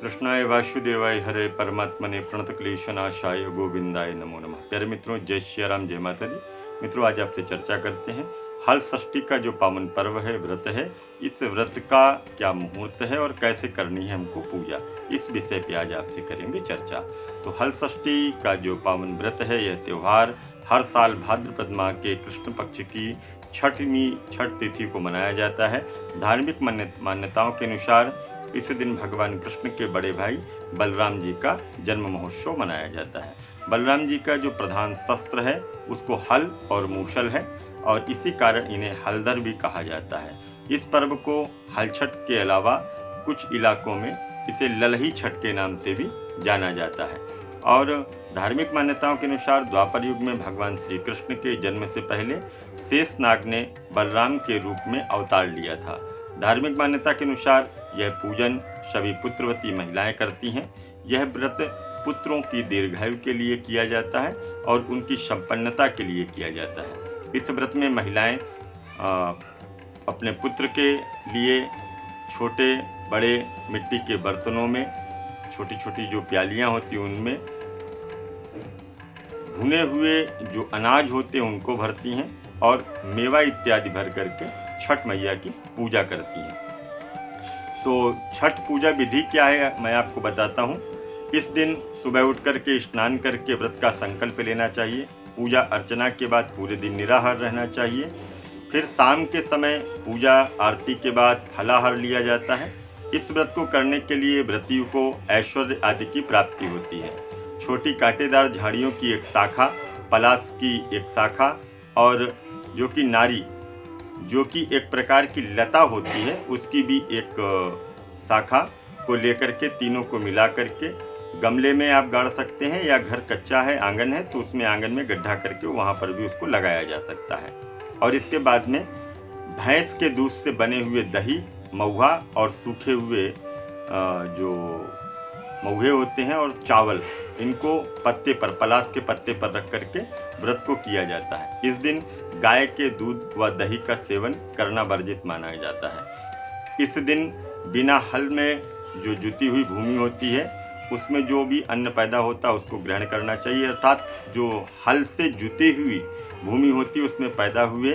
कृष्णाय वासुदेवाय हरे परमात्मने प्रणत क्लेशनाशाय गोविंदाय नमो नमः। प्यारे मित्रों, जय श्री राम, जय माता दी। मित्रों, आज आपसे चर्चा करते हैं हल षष्ठी का जो पावन पर्व है, व्रत है, इस व्रत का क्या मुहूर्त है और कैसे करनी है हमको पूजा, इस विषय पे आज आपसे करेंगे चर्चा। तो हल षष्ठी का जो पावन व्रत है, यह त्यौहार हर साल भाद्रपद माह के कृष्ण पक्ष की छठ तिथि को मनाया जाता है। धार्मिक मान्यताओं के अनुसार इस दिन भगवान कृष्ण के बड़े भाई बलराम जी का जन्म महोत्सव मनाया जाता है। बलराम जी का जो प्रधान शस्त्र है उसको हल और मूसल है और इसी कारण इन्हें हलधर भी कहा जाता है। इस पर्व को हल छठ के अलावा कुछ इलाकों में इसे ललही छठ के नाम से भी जाना जाता है। और धार्मिक मान्यताओं के अनुसार द्वापर युग में भगवान श्री कृष्ण के जन्म से पहले शेषनाग ने बलराम के रूप में अवतार लिया था। धार्मिक मान्यता के अनुसार यह पूजन सभी पुत्रवती महिलाएं करती हैं। यह व्रत पुत्रों की दीर्घायु के लिए किया जाता है और उनकी संपन्नता के लिए किया जाता है। इस व्रत में महिलाएं अपने पुत्र के लिए छोटे बड़े मिट्टी के बर्तनों में, छोटी छोटी जो प्यालियां होती हैं उनमें भुने हुए जो अनाज होते हैं उनको भरती हैं और मेवा इत्यादि भर करके छठ मैया की पूजा करती हैं। तो छठ पूजा विधि क्या है मैं आपको बताता हूँ। इस दिन सुबह उठ करके स्नान करके व्रत का संकल्प लेना चाहिए। पूजा अर्चना के बाद पूरे दिन निराहार रहना चाहिए। फिर शाम के समय पूजा आरती के बाद फलाहार लिया जाता है। इस व्रत को करने के लिए व्रतियों को ऐश्वर्य आदि की प्राप्ति होती है। छोटी कांटेदार झाड़ियों की एक शाखा, पलाश की एक शाखा और जो कि नारी, जो कि एक प्रकार की लता होती है, उसकी भी एक शाखा को लेकर के तीनों को मिला करके गमले में आप गाड़ सकते हैं या घर कच्चा है, आंगन है तो उसमें आंगन में गड्ढा करके वहाँ पर भी उसको लगाया जा सकता है। और इसके बाद में भैंस के दूध से बने हुए दही, महुआ और सूखे हुए जो महुए होते हैं और चावल, इनको पत्ते पर, पलाश के पत्ते पर रख करके व्रत को किया जाता है। इस दिन गाय के दूध व दही का सेवन करना वर्जित माना जाता है। इस दिन बिना हल में जो जुती हुई भूमि होती है उसमें जो भी अन्न पैदा होता है उसको ग्रहण करना चाहिए, अर्थात जो हल से जुती हुई भूमि होती है उसमें पैदा हुए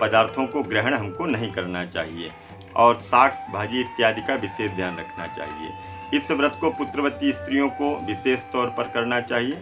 पदार्थों को ग्रहण हमको नहीं करना चाहिए और साग भाजी इत्यादि का विशेष ध्यान रखना चाहिए। इस व्रत को पुत्रवती स्त्रियों को विशेष तौर पर करना चाहिए।